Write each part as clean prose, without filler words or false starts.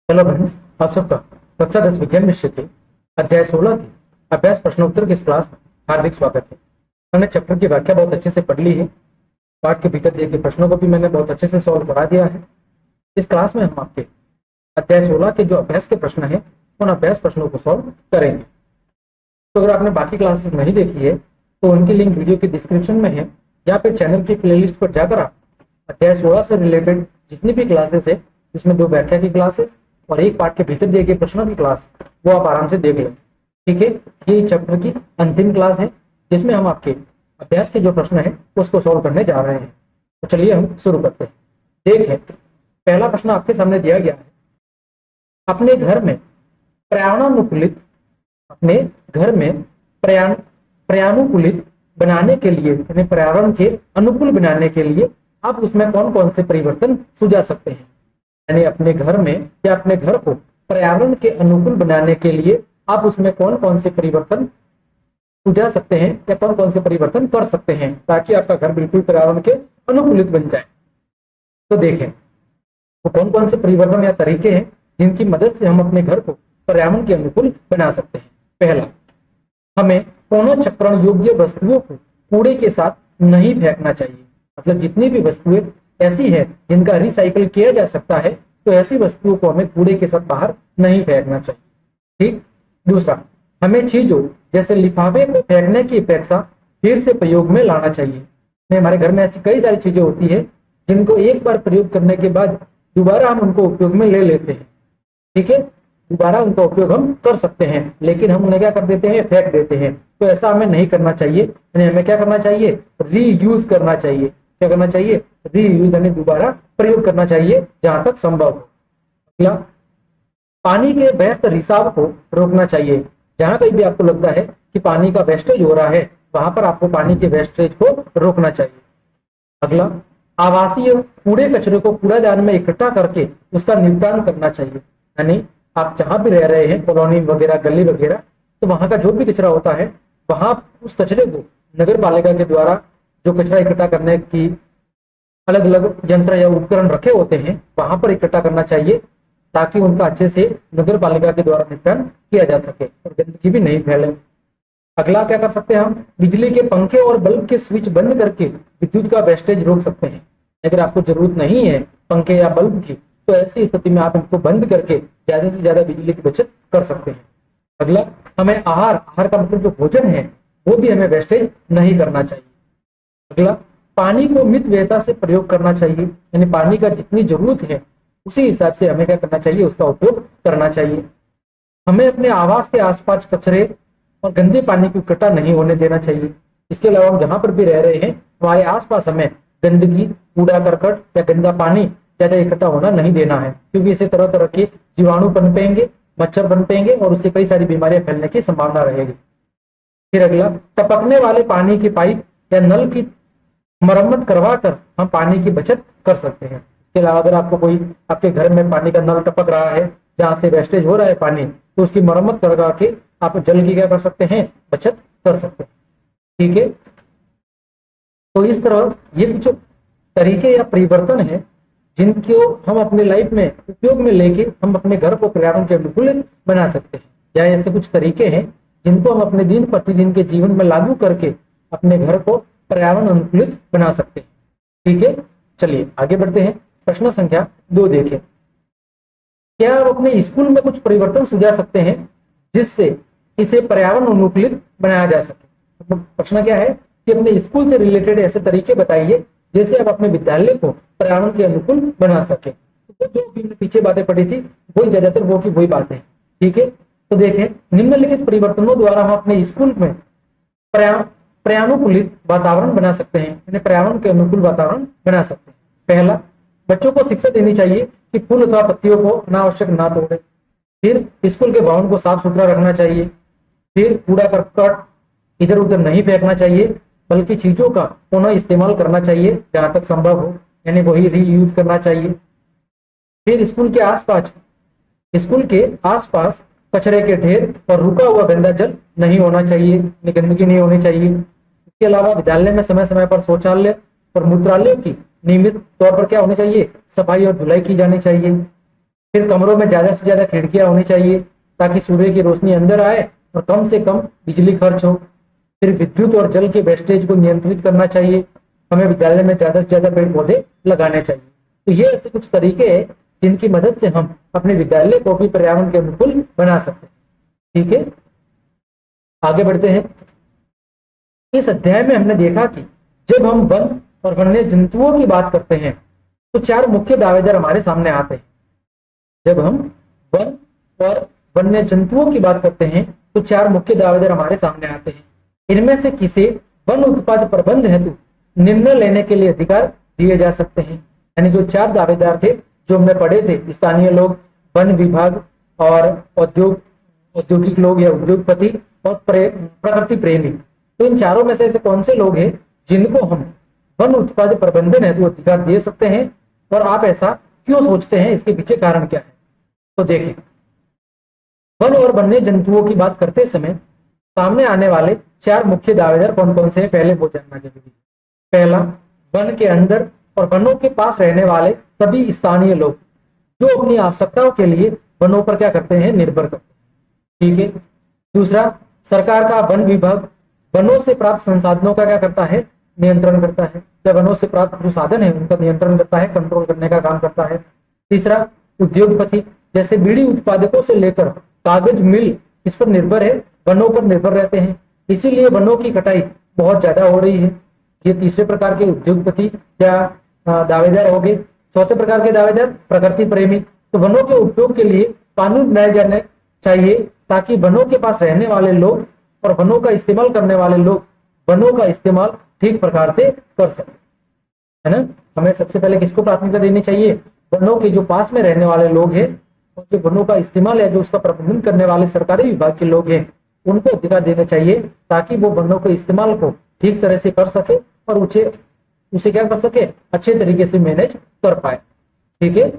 Hello friends, आप सबका कक्षा 10 विज्ञान विषय के अध्याय 16 की अभ्यास प्रश्नोत्तर की इस क्लास में हार्दिक स्वागत है। हमने चैप्टर की व्याख्या बहुत अच्छे से पढ़ ली है। पाठ के भीतर दिए गए प्रश्नों को भी मैंने बहुत अच्छे से सॉल्व करा दिया है। इस क्लास में हम आपके अध्याय 16 के जो अभ्यास के प्रश्न है उन अभ्यास प्रश्नों को सॉल्व करेंगे। तो अगर आपने बाकी क्लासेस नहीं देखी है तो उनकी लिंक वीडियो के डिस्क्रिप्शन में है, या फिर चैनल की प्लेलिस्ट पर जाकर आप अध्याय 16 से रिलेटेड जितनी भी क्लासेस है, इसमें 2 व्याख्या की क्लासेस और एक पाठ के भीतर दिए गए प्रश्नों की क्लास, वो आप आराम से देख लें। ठीक है, ये चैप्टर की अंतिम क्लास है जिसमें हम आपके अभ्यास के जो प्रश्न है उसको सॉल्व करने जा रहे हैं। तो चलिए हम शुरू करते हैं। देखें, पहला प्रश्न आपके सामने दिया गया है। अपने घर में पर्यावरणानुकूलित पर्यानुकूलित बनाने के लिए, यानी पर्यावरण के अनुकूल बनाने के लिए आप उसमें कौन कौन से परिवर्तन सुझा सकते हैं। यानी अपने घर में या अपने घर को पर्यावरण के अनुकूल बनाने के लिए आप उसमें कौन कौन से परिवर्तन सुझा सकते हैं या कौन कौन से परिवर्तन कर सकते हैं ताकि आपका घर बिल्कुल पर्यावरण के अनुकूलित बन जाए। तो देखें, वो कौन कौन से परिवर्तन या तरीके हैं जिनकी मदद से हम अपने घर को पर्यावरण के अनुकूल बना सकते हैं। पहला, हमें पुनः चक्रण योग्य वस्तुओं को कूड़े के साथ नहीं फेंकना चाहिए। मतलब जितनी भी वस्तुएं ऐसी है जिनका रिसाइकिल किया जा सकता है, तो ऐसी वस्तुओं को हमें कूड़े के साथ बाहर नहीं फेंकना चाहिए। ठीक। दूसरा, हमें चीजों जैसे लिफाफे को फेंकने की अपेक्षा फिर से प्रयोग में लाना चाहिए। हमारे घर में ऐसी कई सारी चीजें होती है जिनको एक बार प्रयोग करने के बाद दोबारा हम उनको उपयोग में ले लेते हैं। ठीक है, दोबारा उनका उपयोग हम कर सकते हैं, लेकिन हम उन्हें क्या कर देते हैं, फेंक देते हैं। तो ऐसा हमें नहीं करना चाहिए। यानी हमें क्या करना चाहिए, रीयूज करना चाहिए। क्या करना चाहिए, रीयूज, यानी दोबारा प्रयोग करना चाहिए जहां तक संभव हो। अगला, पानी के बेहतर रिसाव को रोकना चाहिए। जहां कहीं भी आपको लगता है कि पानी का वेस्टेज हो रहा है, वहां पर आपको पानी के वेस्टेज को रोकना चाहिए। अगला, आवासीय कूड़े कचरे को कूड़ादान में इकट्ठा करके उसका निपटान करना चाहिए। यानी आप जहां भी रह रहे हैं, कॉलोनी वगैरह, गली वगैरह, तो वहां का जो भी कचरा होता है, वहां उस कचरे को नगर पालिका के द्वारा जो कचरा इकट्ठा करने की अलग अलग यंत्र या उपकरण रखे होते हैं, वहां पर इकट्ठा करना चाहिए ताकि उनका अच्छे से नगर पालिका के द्वारा निपटान किया जा सके और गंदगी भी नहीं फैले। अगला क्या कर सकते हैं, हम बिजली के पंखे और बल्ब के स्विच बंद करके विद्युत का वेस्टेज रोक सकते हैं। अगर आपको जरूरत नहीं है पंखे या बल्ब की, तो ऐसी स्थिति में आप इनको बंद करके ज्यादा से ज्यादा बिजली की बचत कर सकते हैं। अगला, हमें आहार का मतलब जो भोजन है वो भी हमें वेस्टेज नहीं करना चाहिए। अगला, पानी को मितव्ययता से प्रयोग करना चाहिए। यानी पानी का जितनी जरूरत है उसी हिसाब से हमें क्या करना चाहिए, उसका उपयोग करना चाहिए। हमें अपने आवास के आसपास कचरे और गंदे पानी को इकट्ठा नहीं होने देना चाहिए। इसके अलावा हम जहां पर भी रह रहे हैं हमारे आसपास हमें गंदगी, कूड़ा करकट या गंदा पानी ज्यादा इकट्ठा होना नहीं देना है, क्योंकि इससे तरह तरह के जीवाणु पनपेंगे, मच्छर पनपेंगे और उससे कई सारी बीमारियां फैलने की संभावना रहेगी। फिर अगला, टपकने वाले पानी की पाइप या नल की मरम्मत करवा कर हम पानी की बचत कर सकते हैं। इसके अलावा अगर आपको कोई आपके घर में पानी का नल टपक रहा है जहां से वेस्टेज हो रहा है पानी, तो उसकी मरम्मत करवा के आप जल की क्या कर सकते हैं, बचत कर सकते हैं। ठीक है, तो इस तरह ये कुछ तरीके या परिवर्तन है जिनको हम अपने लाइफ में उपयोग में लेके हम अपने घर को पर्यावरण के अनुकूल बना सकते हैं। या ऐसे कुछ तरीके हैं जिनको हम अपने दिन प्रतिदिन के जीवन में लागू करके अपने घर को पर्यावरण अनुकूलित बना सकते हैं। ठीक है, चलिए आगे बढ़ते हैं। प्रश्न संख्या 2 देखें। क्या आप अपने स्कूल में कुछ परिवर्तन सुझा सकते हैं जिससे इसे पर्यावरण अनुकूलित बनाया जा सके। प्रश्न क्या है कि अपने स्कूल से रिलेटेड ऐसे तरीके बताइए जैसे आप अपने विद्यालय को पर्यावरण के अनुकूल बना सके। तो जो भी पीछे बातें पढ़ी थी वही ज्यादातर वो की वही बातें। ठीक है, तो देखें, निम्नलिखित परिवर्तनों द्वारा हम अपने स्कूल में पर्यानुकूलित वातावरण बना सकते हैं, यानी पर्यावरण के अनुकूल वातावरण बना सकते हैं। पहला, बच्चों को शिक्षा देनी चाहिए कि फूल अथवा पत्तियों को अनावश्यक ना तोड़े। फिर स्कूल के भवन को साफ सुथरा रखना चाहिए। फिर कूड़ा करकट इधर उधर नहीं फेंकना चाहिए, बल्कि चीजों का पुनः इस्तेमाल करना चाहिए जहां तक संभव हो, यानी वही रीयूज करना चाहिए। फिर स्कूल के आसपास कचरे के ढेर और रुका हुआ गंदा जल नहीं होना चाहिए, गंदगी नहीं होनी चाहिए। इसके अलावा विद्यालय में समय समय पर शौचालय और मूत्रालय की नियमित तौर पर क्या होनी चाहिए, सफाई और धुलाई की जानी चाहिए। फिर कमरों में ज्यादा से ज्यादा खिड़कियां होनी चाहिए ताकि सूर्य की रोशनी अंदर आए और कम से कम बिजली खर्च हो। फिर विद्युत और जल के वेस्टेज को नियंत्रित करना चाहिए। हमें विद्यालय में ज्यादा से ज्यादा पेड़ पौधे लगाने चाहिए। तो ये ऐसे कुछ तरीके हैं जिनकी मदद से हम अपने विद्यालय को भी पर्यावरण के अनुकूल बना सकते हैं। ठीक है, आगे बढ़ते हैं। इस अध्याय में हमने देखा कि जब हम वन और वन्य जंतुओं की बात करते हैं तो चार मुख्य दावेदार हमारे सामने आते हैं। जब हम वन और वन्य जंतुओं की बात करते हैं तो चार मुख्य दावेदार हमारे सामने आते हैं। इनमें से किसी वन उत्पाद प्रबंध हेतु निर्णय लेने के लिए अधिकार दिए जा सकते हैं। यानी जो चार दावेदार थे जो हमने पढ़े थे, स्थानीय लोग, वन विभाग और औद्योगिक लोग या उद्योगपति और प्रकृति प्रेमी। तो इन चारों में से ऐसे कौन से लोग हैं जिनको हम वन उत्पाद प्रबंधन हेतु अधिकार दे सकते हैं, और आप ऐसा क्यों सोचते हैं, इसके पीछे कारण क्या है? तो देखें, वन और वन्य जंतुओं की बात करते समय सामने आने वाले चार मुख्य दावेदार कौन कौन से हैं, पहले वो जानना जरूरी है। पहला, वन के अंदर और वनों के पास रहने वाले सभी स्थानीय लोग जो अपनी आवश्यकताओं के लिए वनों पर क्या करते हैं, निर्भर करते हैं। ठीक है। दूसरा, सरकार का वन विभाग वनों से प्राप्त संसाधनों का क्या करता है, नियंत्रण करता है। या वनों से प्राप्त जो साधन है उनका नियंत्रण करता है, कंट्रोल करने का काम करता है। तीसरा, उद्योगपति जैसे बीड़ी उत्पादकों से लेकर कागज मिल इस पर निर्भर है, वनों पर निर्भर रहते हैं, इसीलिए वनों की कटाई बहुत ज्यादा हो रही है। ये तीसरे प्रकार के उद्योगपति या दावेदार हो गए। चौथे प्रकार के दावेदार प्रकृति प्रेमी। तो वनों के उपयोग के लिए कानून बनाए जाने चाहिए ताकि वनों के पास रहने वाले लोग और वनों का इस्तेमाल करने वाले लोग वनों का इस्तेमाल ठीक प्रकार से कर सके, है ना। हमें सबसे पहले किसको प्राथमिकता देनी चाहिए, वनों के जो पास में रहने वाले लोग हैं और जो वनों का इस्तेमाल या जो उसका प्रबंधन करने वाले सरकारी विभाग के लोग हैं उनको अधिकार देने चाहिए ताकि वो वनों के इस्तेमाल को ठीक तरह से कर सके और उसे क्या कर सके, अच्छे तरीके से मैनेज कर पाए। ठीक है।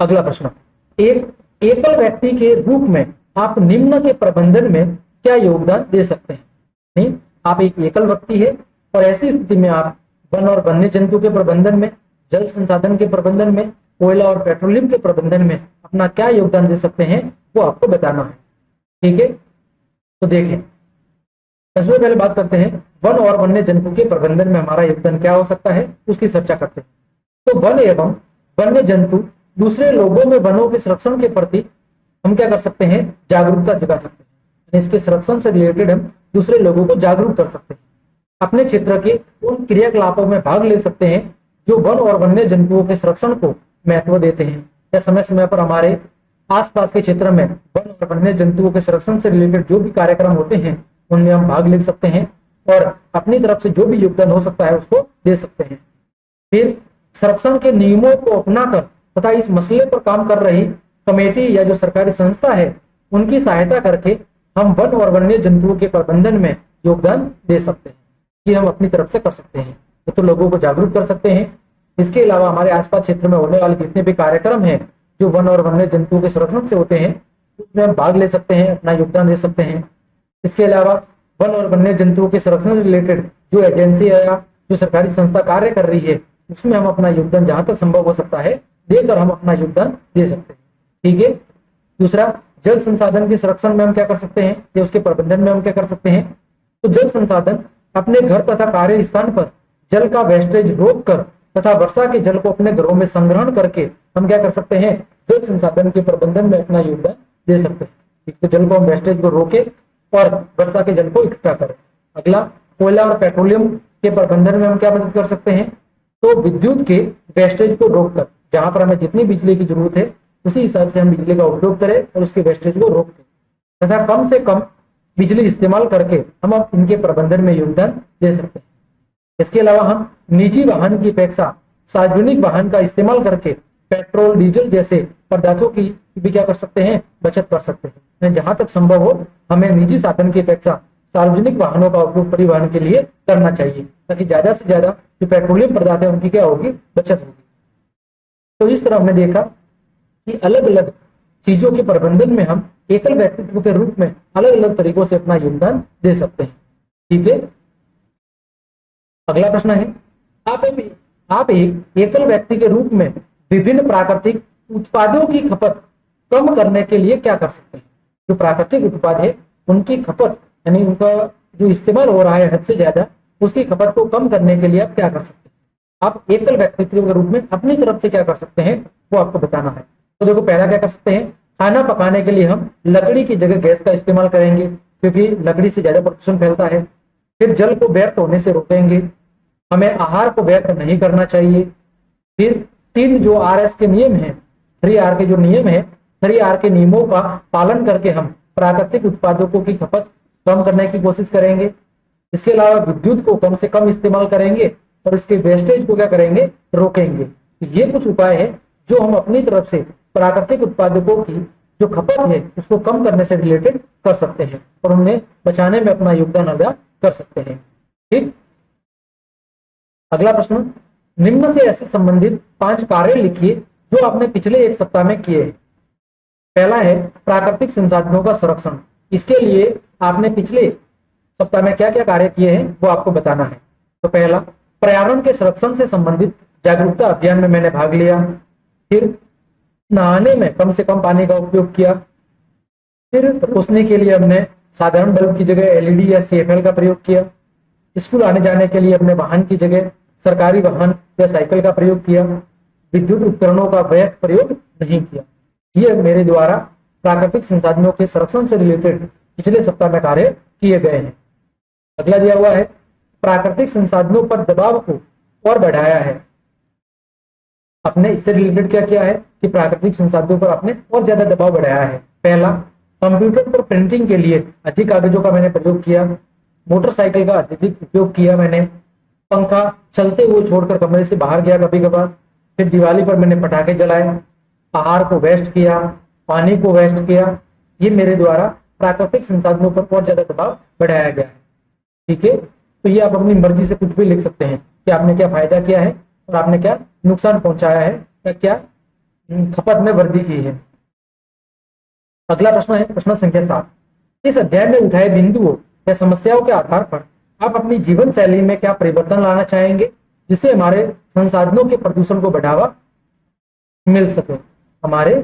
अगला प्रश्न, एक एकल व्यक्ति के रूप में आप निम्न के प्रबंधन में क्या योगदान दे सकते हैं? नहीं, आप एक एकल व्यक्ति है और ऐसी स्थिति में आप वन और वन्य जंतु के प्रबंधन में, जल संसाधन के प्रबंधन में, कोयला और पेट्रोलियम के प्रबंधन में अपना क्या योगदान दे सकते हैं वो आपको बताना है। ठीक है। तो देखें, सबसे पहले बात करते हैं वन और वन्य जंतु के प्रबंधन में हमारा योगदान क्या हो सकता है, उसकी चर्चा करते हैं। तो वन एवं वन्य जंतु दूसरे लोगों में वनों के संरक्षण के प्रति हम क्या कर सकते हैं, जागरूकता जगा सकते हैं। इसके संरक्षण से रिलेटेड हम दूसरे लोगों को जागरूक कर सकते हैं, अपने क्षेत्र के उन क्रियाकलापों में भाग ले सकते हैं जो वन और वन्य जंतुओं के संरक्षण को महत्व देते हैं, या समय समय पर हमारे आसपास के क्षेत्र में वन और वन्य जंतुओं के संरक्षण से रिलेटेड जो भी कार्यक्रम होते हैं उनमें हम भाग ले सकते हैं और अपनी तरफ से जो भी योगदान हो सकता है उसको दे सकते हैं। फिर संरक्षण के नियमों को अपनाकर तथा इस मसले पर काम कर रही कमेटी या जो सरकारी संस्था है उनकी सहायता करके हम वन और वन्य जंतुओं के प्रबंधन में योगदान दे सकते हैं। ये हम अपनी तरफ से कर सकते हैं, तो लोगों को जागरूक कर सकते हैं। इसके अलावा हमारे आसपास क्षेत्र में होने वाले जितने भी कार्यक्रम हैं जो वन और वन्य जंतुओं के संरक्षण से होते हैं उसमें हम भाग ले सकते हैं, अपना योगदान दे सकते हैं। इसके अलावा वन और वन्य जंतुओं के संरक्षण से रिलेटेड जो एजेंसी या जो सरकारी संस्था कार्य कर रही है उसमें हम अपना योगदान जहां तक संभव हो सकता है देकर हम अपना योगदान दे सकते हैं। ठीक है। दूसरा, जल संसाधन के संरक्षण में हम क्या कर सकते हैं या उसके प्रबंधन में हम क्या कर सकते हैं। तो जल संसाधन अपने घर तथा कार्य स्थान पर जल का वेस्टेज रोककर तथा वर्षा के जल को अपने घरों में संग्रहण करके हम क्या कर सकते हैं, जल संसाधन के प्रबंधन में अपना योगदान दे सकते हैं। तो जल को हम वेस्टेज को रोके और वर्षा के जल को इकट्ठा करें। अगला, कोयला और पेट्रोलियम के प्रबंधन में हम क्या मदद कर सकते हैं, तो विद्युत के वेस्टेज को रोककर जहां पर हमें जितनी बिजली की जरूरत है उसी हिसाब से हम बिजली का उपयोग करें और उसके वेस्टेज को रोक दें तथा कम से कम बिजली इस्तेमाल करके हम इनके प्रबंधन में योगदान दे सकते हैं। इसके अलावा हम निजी वाहन की अपेक्षा सार्वजनिक वाहन का इस्तेमाल करके पेट्रोल डीजल जैसे पदार्थों की भी क्या कर सकते हैं, बचत कर सकते हैं। जहां तक संभव हो हमें निजी साधन की अपेक्षा सार्वजनिक वाहनों का उपयोग परिवहन के लिए करना चाहिए ताकि ज्यादा से ज्यादा जो पेट्रोलियम पदार्थ है उनकी क्या होगी, बचत होगी। तो इस तरह हमने देखा कि अलग अलग चीजों के प्रबंधन में हम एकल व्यक्तित्व के रूप में अलग अलग तरीकों से अपना योगदान दे सकते हैं। ठीक है। अगला प्रश्न है, आप एक एकल व्यक्ति के रूप में विभिन्न प्राकृतिक उत्पादों की खपत कम करने के लिए क्या कर सकते हैं। जो प्राकृतिक उत्पाद है उनकी खपत यानी उनका जो इस्तेमाल हो रहा है हद से ज्यादा, उसकी खपत को कम करने के लिए आप क्या कर सकते हैं। आप एकल व्यक्तित्व के रूप में अपनी तरफ से क्या कर सकते हैं वो आपको बताना है। तो देखो, पहला क्या कर सकते हैं, खाना पकाने के लिए हम लकड़ी की जगह गैस का इस्तेमाल करेंगे, क्योंकि लकड़ी से ज्यादा प्रदूषण फैलता है। फिर जल को व्यर्थ होने से रोकेंगे, हमें आहार को व्यर्थ नहीं करना चाहिए। फिर 3 जो RS के नियम है, 3R के जो नियम है, 3R के नियमों का पालन करके हम प्राकृतिक उत्पादों की खपत कम करने की कोशिश करेंगे। इसके अलावा विद्युत को कम से कम इस्तेमाल करेंगे और इसके वेस्टेज को क्या करेंगे, रोकेंगे। ये कुछ उपाय है जो हम अपनी तरफ से प्राकृतिक उत्पादों की जो खपत है उसको कम करने से रिलेटेड कर सकते हैं और उन्हें बचाने में अपना योगदान अदा कर सकते हैं। ठीक, अगला प्रश्न, निम्न से ऐसे संबंधित 5 कार्य लिखिए जो आपने पिछले 1 सप्ताह में किए हैं। पहला है प्राकृतिक संसाधनों का संरक्षण। इसके लिए आपने पिछले सप्ताह में क्या क्या कार्य किए हैं वो आपको बताना है। तो पहला, पर्यावरण के संरक्षण से संबंधित जागरूकता अभियान में मैंने भाग लिया। फिर नहाने में कम से कम पानी का उपयोग किया। फिर रोशनी के लिए हमने साधारण बल्ब की जगह LED या CFL का प्रयोग किया। स्कूल आने जाने के लिए अपने वाहन की जगह सरकारी वाहन या साइकिल का प्रयोग किया। विद्युत उपकरणों का व्यर्थ प्रयोग नहीं किया। ये मेरे द्वारा प्राकृतिक संसाधनों के संरक्षण से रिलेटेड पिछले सप्ताह में कार्य किए गए हैं। अगला दिया हुआ है, प्राकृतिक संसाधनों पर दबाव को और बढ़ाया है। आपने इससे रिलेटेड क्या किया है कि प्राकृतिक संसाधनों पर आपने और ज्यादा दबाव बढ़ाया है। पहला, कंप्यूटर पर प्रिंटिंग के लिए अधिक कागजों का मैंने प्रयोग किया। मोटरसाइकिल का अत्यधिक उपयोग किया मैंने। पंखा चलते हुए छोड़कर कमरे से बाहर गया कभी कभार। फिर दिवाली पर मैंने पटाखे जलाए। आहार को वेस्ट किया, पानी को वेस्ट किया। ये मेरे द्वारा प्राकृतिक संसाधनों पर और ज्यादा दबाव बढ़ाया गया है। ठीक है, तो ये आप अपनी मर्जी से कुछ भी लिख सकते हैं कि आपने क्या फायदा किया है और आपने क्या नुकसान पहुंचाया है या क्या खपत में वृद्धि की है। अगला प्रश्न है प्रश्न संख्या 7। इस अध्याय में उठाए बिंदुओं या समस्याओं के आधार पर आप अपनी जीवन शैली में क्या परिवर्तन लाना चाहेंगे जिससे हमारे संसाधनों के प्रदूषण को बढ़ावा मिल सके। हमारे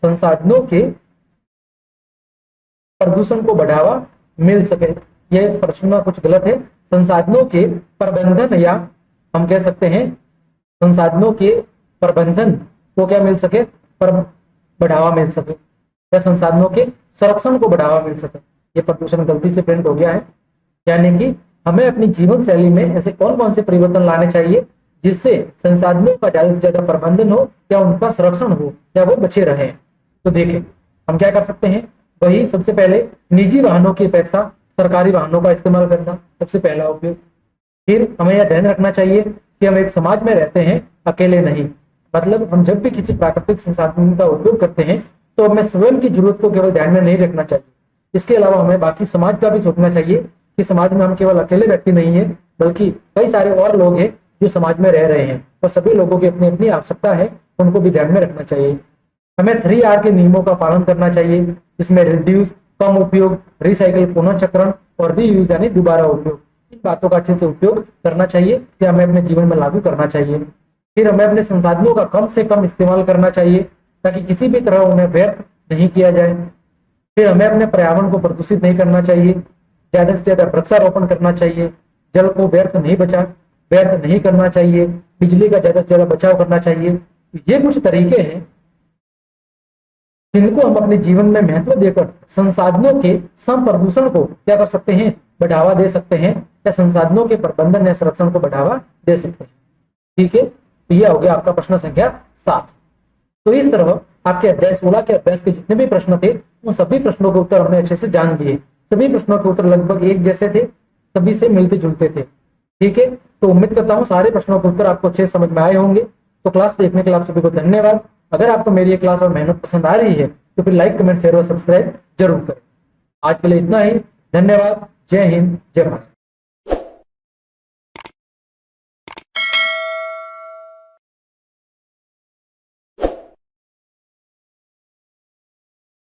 संसाधनों के प्रदूषण को बढ़ावा मिल सके। यह प्रश्न कुछ गलत है। संसाधनों के प्रबंधन या हम कह सकते हैं संसाधनों के प्रबंधन को क्या मिल सके, पर बढ़ावा मिल सके, या संसाधनों के संरक्षण को बढ़ावा मिल सके। ये प्रदूषण गलती से प्रिंट हो गया है। यानी कि हमें अपनी जीवन शैली में ऐसे कौन कौन से परिवर्तन लाने चाहिए जिससे संसाधनों का ज्यादा से ज्यादा प्रबंधन हो या उनका संरक्षण हो या वो बचे रहे। तो देखें हम क्या कर सकते हैं। वही सबसे पहले निजी वाहनों की अपेक्षा सरकारी वाहनों का इस्तेमाल करना सबसे पहला उपयोग। फिर हमें यह ध्यान रखना चाहिए कि हम एक समाज में रहते हैं, अकेले नहीं। मतलब हम जब भी किसी प्राकृतिक संसाधन का उपयोग करते हैं तो हमें स्वयं की जरूरत को केवल ध्यान में नहीं रखना चाहिए। इसके अलावा हमें बाकी समाज का भी सोचना चाहिए कि समाज में हम केवल अकेले व्यक्ति नहीं है, बल्कि कई सारे और लोग हैं जो समाज में रह रहे हैं और सभी लोगों की अपनी अपनी आवश्यकता है, उनको भी ध्यान में रखना चाहिए। हमें 3R के नियमों का पालन करना चाहिए, जिसमें रिड्यूस कम उपयोग, रिसाइकिल पुनः चक्रण और रीयूज यानी दोबारा उपयोग। इन बातों का अच्छे से उपयोग करना चाहिए कि हमें अपने जीवन में लागू करना चाहिए। फिर हमें अपने संसाधनों का कम से कम इस्तेमाल करना चाहिए ताकि किसी भी तरह उन्हें व्यर्थ नहीं किया जाए। फिर हमें अपने पर्यावरण को प्रदूषित नहीं करना चाहिए, ज्यादा से ज्यादा वृक्षारोपण करना चाहिए, जल को व्यर्थ नहीं करना चाहिए, बिजली का ज्यादा से ज्यादा बचाव करना चाहिए। ये कुछ तरीके हैं जिनको हम अपने जीवन में महत्व देकर संसाधनों के सम प्रदूषण को क्या कर सकते हैं, बढ़ावा दे सकते हैं, या संसाधनों के प्रबंधन या संरक्षण को बढ़ावा दे सकते हैं। ठीक है, तो यह हो गया आपका प्रश्न संख्या 7। तो इस तरह आपके अध्याय 16 के अभ्यास के जितने भी प्रश्न थे उन सभी प्रश्नों के उत्तर हमने अच्छे से जान लिए। सभी प्रश्नों के उत्तर लगभग एक जैसे थे, सभी से मिलते जुलते थे। ठीक है, तो उम्मीद करता हूँ सारे प्रश्नों के उत्तर आपको अच्छे समझ में आए होंगे। तो क्लास देखने के लिए आप सभी को धन्यवाद। अगर आपको मेरी ये क्लास और मेहनत पसंद आ रही है तो फिर लाइक, कमेंट, शेयर और सब्सक्राइब जरूर करें। आज के लिए इतना ही। धन्यवाद। जय हिंद, जय भारत।